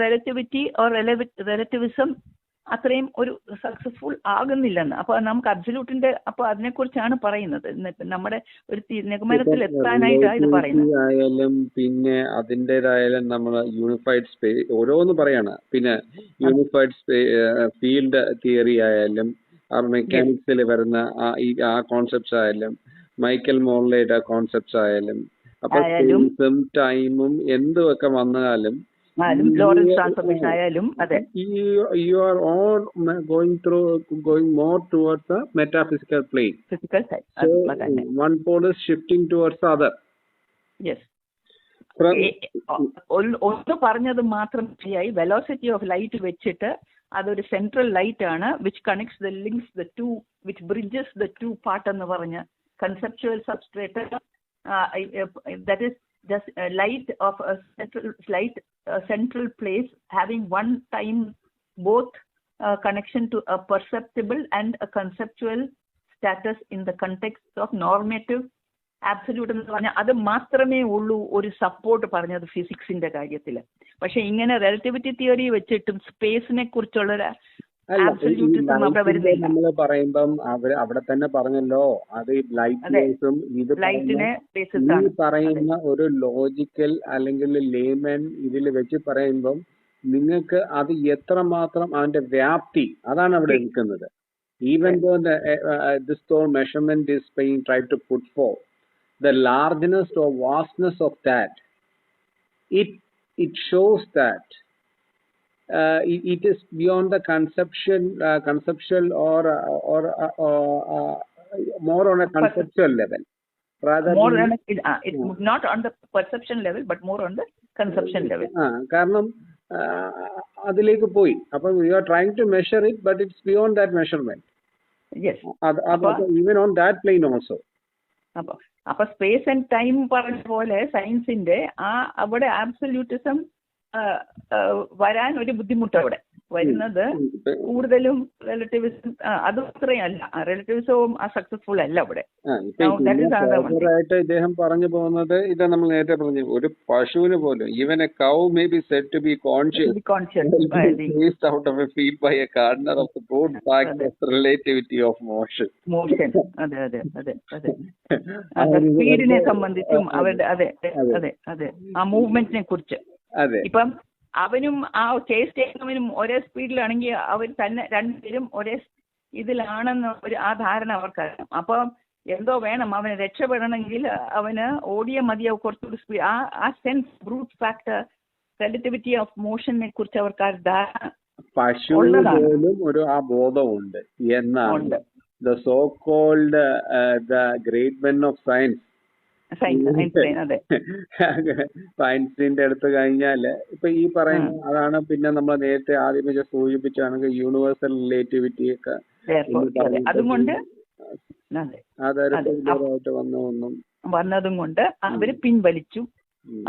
റിലേറ്റിവിറ്റി ഓർ റിലേറ്റിവിസം അത്രയും ഒരു സക്സസ്ഫുൾ ആകുന്നില്ലെന്ന്. അപ്പൊ നമുക്ക് അബ്സല്യൂട്ടിന്റെ അപ്പൊ അതിനെക്കുറിച്ചാണ് പറയുന്നത്. നമ്മുടെ ഒരു നിഗമനത്തിൽ എത്താനായിട്ടാണ് ഇത് പറയുന്നത്. ആയാലും പിന്നെ അതിൻ്റെതായാലും നമ്മൾ യൂണിഫൈഡ് സ്പേസ് ഓരോന്ന് പറയാണ്. പിന്നെ യൂണിഫൈഡ് ഫീൽഡ് തിയറി ആയാലും മെക്കാനിക്സിൽ വരുന്ന ആ കോൺസെപ്റ്റ്സ് ആയാലും മൈക്കൽ മോർലയുടെ കോൺസെപ്റ്റ്സ് ആയാലും അപ്പൊ സ്പേസും ടൈമും എന്തൊക്കെ വന്നാലും ലോറൻസ് ട്രാൻസ്ഫോർമേഷൻ ആയാലും അതെ, you are all going more towards the metaphysical plane. Physical side. So one pole is shifting towards the other. Yes. ഒന്ന് പറഞ്ഞത് മാത്രം ശരിയായി. വെലോസിറ്റി ഓഫ് ലൈറ്റ് വെച്ചിട്ട് അതൊരു സെൻട്രൽ ലൈറ്റ് ആണ് which connects the links the two which bridges the two part എന്ന് പറഞ്ഞ conceptual substrate. That is just light of a central place having one time both connection to a perceptible and a conceptual status in the context of normative absolute എന്ന് പറഞ്ഞാൽ അത് മാത്രമേ ഉള്ളൂ ഒരു support പറഞ്ഞത് ഫിസിക്സിന്റെ കാര്യത്തിൽ. പക്ഷെ ഇങ്ങനെ റിലേറ്റിവിറ്റി തിയറി വെച്ചിട്ടും സ്പേസിനെ കുറിച്ചുള്ള നമ്മൾ പറയുമ്പം അവിടെ തന്നെ പറഞ്ഞല്ലോ അത് ലൈറ്റിനും ഇത് പറയുന്ന ഒരു ലോജിക്കൽ അല്ലെങ്കിൽ ലേമൻ ഇതിൽ വെച്ച് പറയുമ്പം നിങ്ങൾക്ക് അത് എത്രമാത്രം അതിന്റെ വ്യാപ്തി അതാണ് അവിടെ നിൽക്കുന്നത്. Even though this measurement is being tried to put forth the largeness or vastness of that, it shows that it is beyond the conceptual or more on a conceptual level rather more than it's not on the perception level but more on the conception level. കാരണം അതിലേക്ക് പോയി. അപ്പോൾ we are trying to measure it but it's beyond that measurement. Yes. Even on that plane also. അപ്പൊ space and time പറഞ്ഞ പോലെ സയൻസിന്റെ അവിടെ ആബ്സല്യൂട്ടിസം വരാൻ ഒരു ബുദ്ധിമുട്ട് അവിടെ വരുന്നത് കൂടുതലും റിലേറ്റിവിസം. അത് അത്രയല്ല, റിലേറ്റിവിസവും സക്സസ്ഫുൾ അല്ല അവിടെ. ഇദ്ദേഹം പറഞ്ഞു പോകുന്നത് ഇത് നമ്മൾ നേരത്തെ പറഞ്ഞു ഒരു പശുവിന് പോലും even a cow may be said to be conscious out of a feed by a gardener of the good fact of relativity of motion. അതെ അതെ അതെ അതെ സ്പീഡിനെ സംബന്ധിച്ചും അവരുടെ അതെ അതെ അതെ ആ മൂവ്മെന്റിനെ കുറിച്ച്. ഇപ്പം അവനും ആ ചേസ് ചെയ്യുന്നവനും ഒരേ സ്പീഡിലാണെങ്കിൽ അവർ തന്നെ രണ്ടുപേരും ഒരേ ഇതിലാണെന്ന് ഒരു ആ ധാരണ അവർക്കറിയാം. അപ്പം എന്തോ വേണം, അവന് രക്ഷപ്പെടണമെങ്കിൽ അവന് ഓടിയ മതിയാവും കുറച്ചുകൂടി സ്പീഡ്. ആ sense, brute factor, relativity of മോഷനെ കുറിച്ച് അവർക്ക് പശുവിന് പോലും ഒരു ആ ബോധമുണ്ട് എന്നാണ് the so called the great men of science. സയൻസിന്റെ അടുത്ത് കഴിഞ്ഞാല് ഇപ്പൊ ഈ പറയുന്ന അതാണ്. പിന്നെ നമ്മൾ നേരത്തെ ആദ്യമേ സൂചിപ്പിച്ചാണെങ്കിൽ യൂണിവേഴ്സൽ റിലേറ്റിവിറ്റി ഒക്കെ അതുകൊണ്ട് വന്നതും കൊണ്ട് അവര് പിൻവലിച്ചു.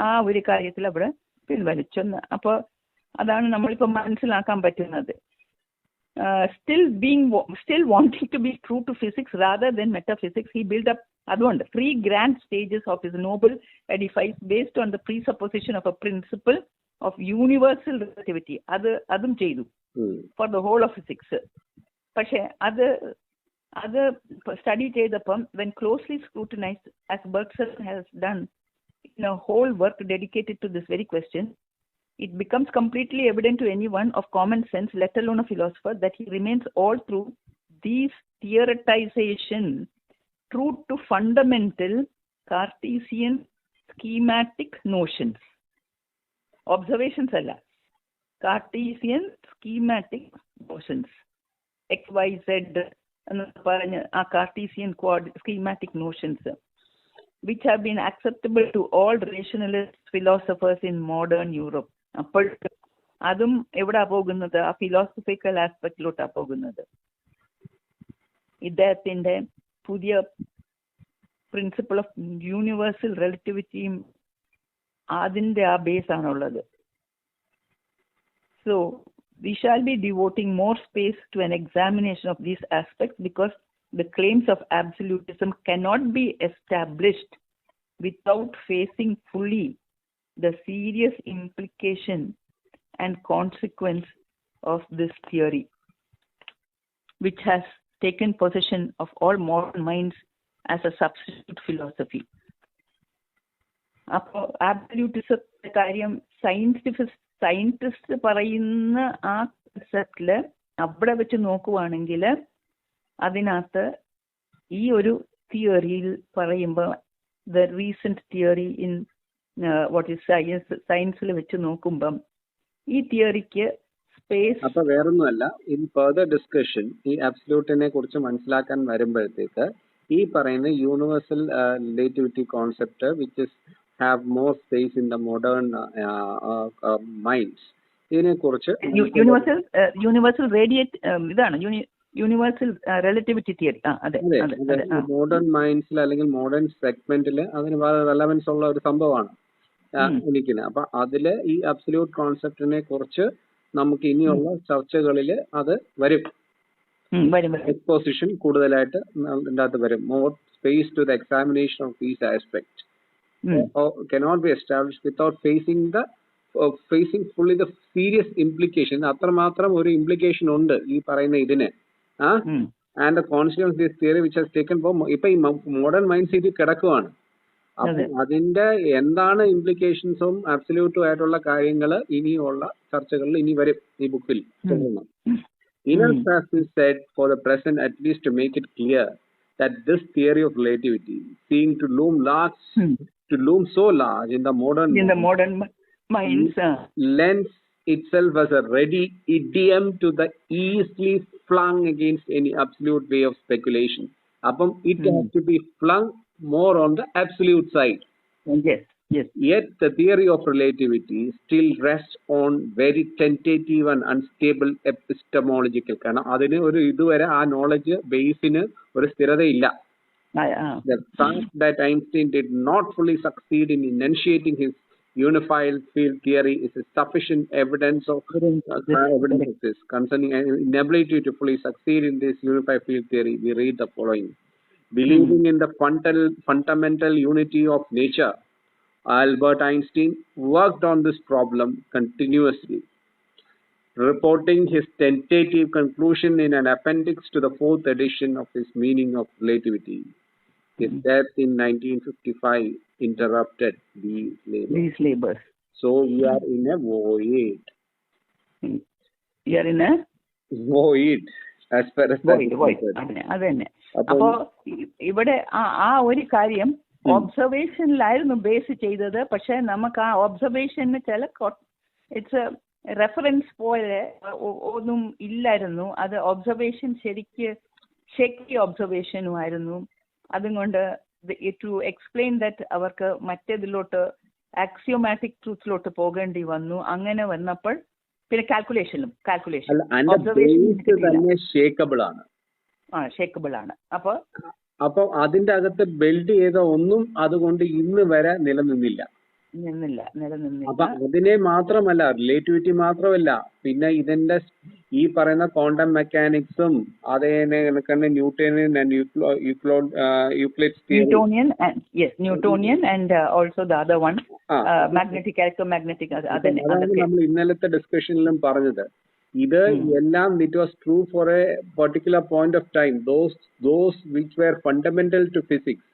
ആ ഒരു കാര്യത്തിൽ അവിടെ പിൻവലിച്ചെന്ന്. അപ്പൊ അതാണ് നമ്മളിപ്പോ മനസ്സിലാക്കാൻ പറ്റുന്നത്. Still wanting to be true to physics rather than metaphysics, he built up അതുകൊണ്ട് 3 grand stages of his noble edifice based on the presupposition of a principle of universal relativity. അതും ചെയ്തു for the whole of physics. പക്ഷെ അത് study ചെയ്തപ്പം when closely scrutinized, as Bergson has done in a whole work dedicated to this very question, it becomes completely evident to anyone of common sense, let alone a philosopher, that he remains all through these theoretization true to fundamental Cartesian schematic notions. Observations alla, Cartesian schematic notions, x, y, z ennu paranja aa Cartesian schematic notions which have been acceptable to all rationalist philosophers in modern Europe. അപ്പോൾ അതും എവിടാ പോകുന്നത്? ആ philosophical ആസ്പെക്റ്റിലോട്ടാ പോകുന്നത്. ഇദ്ദേഹത്തിന്റെ പുതിയ principle of universal റിലേറ്റിവിറ്റിയും അതിന്റെ ആ ബേസ് ആണുള്ളത്. So we shall be devoting more space to an examination of these aspects because the claims of absolutism cannot be established without facing fully the serious implication and consequence of this theory, which has taken possession of all modern minds as a substitute philosophy. അപ്പോൾ ആബ്സല്യൂട്ടിസത്തിന്റെ കാര്യം scientist പറയുന്ന ആ കൺസെപ്റ്റില് അവിടെ വെച്ച് നോക്കുവാണെങ്കിൽ അതിനകത്ത് ഈ ഒരു തിയറിയിൽ പറയുമ്പോൾ the recent theory in what is സയൻസിൽ വെച്ച് നോക്കുമ്പം ഈ തിയറിക്ക് സ്പേസ്. അപ്പൊ വേറൊന്നുമല്ല, ഇൻ ഫർദർ ഡിസ്കഷൻ ഈ അബ്സല്യൂട്ടിനെ കുറിച്ച് മനസ്സിലാക്കാൻ വരുമ്പോഴത്തേക്ക് ഈ പറയുന്ന universal relativity concept which is have more space in the modern minds. ഇതിനെ കുറിച്ച് യൂണിവേഴ്സൽ റേഡിയേറ്റ് ഇതാണ് യൂണിവേഴ്സൽ റിലേറ്റിവിറ്റി തിയറി. മോഡേൺ മൈൻഡ്സിൽ അല്ലെങ്കിൽ മോഡേൺ സെഗ്മെന്റിൽ അതിന് വളരെ റെലവൻസ് ഉള്ള ഒരു സംഭവമാണ് ഇരിക്കുന്നത്. അപ്പൊ അതില് ഈ അബ്സല്യൂട്ട് കോൺസെപ്റ്റിനെ കുറിച്ച് നമുക്ക് ഇനിയുള്ള ചർച്ചകളിൽ അത് വരും. എക്സ്പോസിഷൻ കൂടുതലായിട്ട് ഇതിനകത്ത് വരും. More space to the examination of these aspect cannot be established without facing fully the serious implication. അത്രമാത്രം ഒരു implication ഉണ്ട് ഈ പറയുന്ന ഇതിന്. And the consequence of this theory which has taken ഇപ്പൊ ഈ മോഡേൺ മൈൻഡ്സ് ഇത് കിടക്കുവാണ്. അപ്പൊ അതിന്റെ എന്താണ് ഇംപ്ലിക്കേഷൻസും അബ്സല്യൂട്ടും ആയിട്ടുള്ള കാര്യങ്ങൾ ഇനിയുള്ള ചർച്ചകളിൽ ഇനി വരും ഈ ബുക്കിൽ. innerpeace is said for the present at least to make it clear that this theory of relativity seemed to loom so large in the modern minds lends itself as a ready idiom to the easily flung against any absolute way of speculation. Apam it has to be flung more on the absolute side. Yes. Yet the theory of relativity still rests on very tentative and unstable epistemological. കാരണം അതിന് ഒരു ഇതുവരെ ആ knowledge ബേസിന് ഒരു സ്ഥിരതയില്ല. The fact that Einstein did not fully succeed in enunciating his unified field theory is a sufficient evidence of this. Concerning inability to fully succeed in this unified field theory, we read the following. Believing in the fundamental unity of nature, Albert Einstein worked on this problem continuously, reporting his tentative conclusion in an appendix to the 4th edition of his Meaning of Relativity. His death in 1955 interrupted these labors. So we are in a void. We are in a void. as far as അത് തന്നെ. അപ്പോ ഇവിടെ ആ ഒരു കാര്യം ഒബ്സർവേഷനിലായിരുന്നു base ചെയ്തത്. പക്ഷെ നമുക്ക് ആ ഒബ്സർവേഷന് ചില ഇറ്റ്സ് റെഫറൻസ് പോലെ ഒന്നും ഇല്ലായിരുന്നു. അത് ഒബ്സർവേഷൻ ശരിക്ക് ഒബ്സർവേഷനും ആയിരുന്നു. അതുകൊണ്ട് ടു എക്സ്പ്ലെയിൻ ദാറ്റ് അവർക്ക് മറ്റേതിലോട്ട് ആക്സിയോമാറ്റിക് ട്രൂത്തിലോട്ട് പോകേണ്ടി വന്നു. അങ്ങനെ വന്നപ്പോൾ പിന്നെ കാൽക്കുലേഷൻ ഷേക്കബിൾ ആണ്. അപ്പൊ അതിന്റെ അകത്ത് ബിൽഡ് ചെയ്ത ഒന്നും അതുകൊണ്ട് ഇന്ന് വരെ നിലനിന്നില്ല. അപ്പൊ അതിനെ മാത്രമല്ല, റിലേറ്റിവിറ്റി മാത്രമല്ല, പിന്നെ ഇതിന്റെ ഈ പറയുന്ന ക്വാണ്ടം മെക്കാനിക്സും അതേ Newtonian and Newtonian and also the other one magnetic electromagnetic. നമ്മൾ ഇന്നലത്തെ ഡിസ്കഷനിലും പറഞ്ഞത് ഇത് എല്ലാം it was true for a particular point of time. Those which were fundamental to physics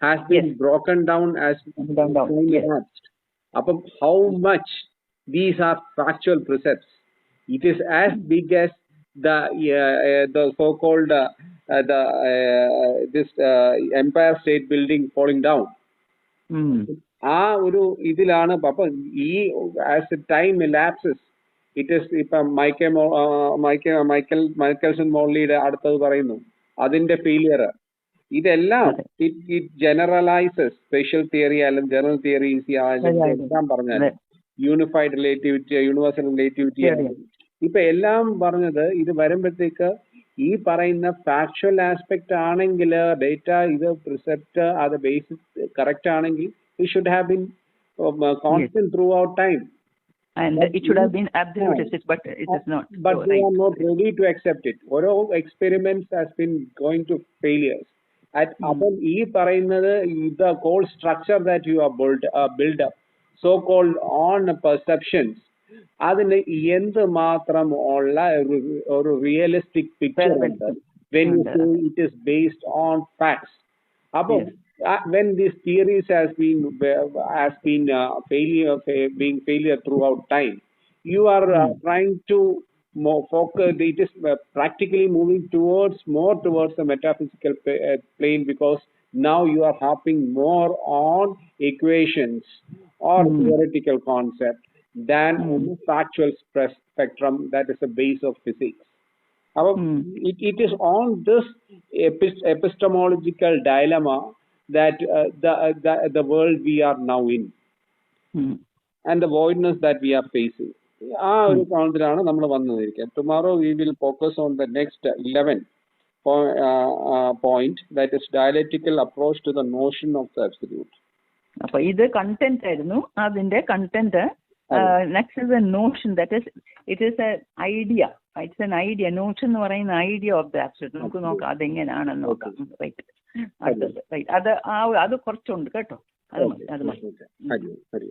has been broken down as collapsed. Appo how much these are factual precepts. It is as big as the so-called this Empire State Building falling down. ആ ഒരു ഇതിലാണ്. അപ്പൊ ഈ as time elapses, it is ഇപ്പം Mikaelson മോർലിയുടെ അടുത്തത് പറയുന്നു അതിന്റെ failure. ഇതെല്ലാം ഇറ്റ് ജനറലൈസസ് സ്പെഷ്യൽ തിയറി ആയാലും ജനറൽ തിയറീസ് എല്ലാം പറഞ്ഞാൽ യൂണിഫൈഡ് റിലേറ്റിവിറ്റി, യൂണിവേഴ്സൽ റിലേറ്റിവിറ്റി ആയാലും ഇപ്പൊ എല്ലാം പറഞ്ഞത് ഇത് വരുമ്പോഴത്തേക്ക് ഈ പറയുന്ന ഫാക്ച്വൽ ആസ്പെക്ട് ആണെങ്കിൽ ഡേറ്റ ഇത് പ്രിസെപ്റ്റ് അത് ബേസിസ് കറക്റ്റ് ആണെങ്കിൽ it should have been constant throughout time. And it should have been absolute, but it is not. But they are not ready to accept it. All experiments has been going to failures. Upon ഈ പറയുന്നത് the whole structure that you are build up so called on perceptions, അതിന് എന്ത് മാത്രം ഉള്ള ഒരു realistic picture ഉണ്ട് when you say it is based on facts. അപ്പോൾ when these theories has been failure throughout time, you are trying to more focus. It is practically moving more towards the metaphysical plane, because now you are hopping more on equations or theoretical concept than on the factual spectrum that is the base of physics. It is on this epistemological dilemma that the world we are now in and the voidness that we are facing. ആ ഒരു കോൺഫിഡൻസിലാണ് നമ്മൾ വന്നിരിക്കുക. Tomorrow we will focus on the next 11 point, that is dialectical approach to the notion of the absolute. അപ്പൊ ഇത് content ആയിരുന്നു. അതിന്റെ content next is A Notion, that is it is A idea. It's an idea. Notion എന്ന് പറയുന്ന idea of the absolute. നമുക്ക് നോക്കാം അതെങ്ങനെയാണെന്ന് നോക്കാം. റൈറ്റ്. അത് കുറച്ചുണ്ട് കേട്ടോ. അത് മതി. ഹരി.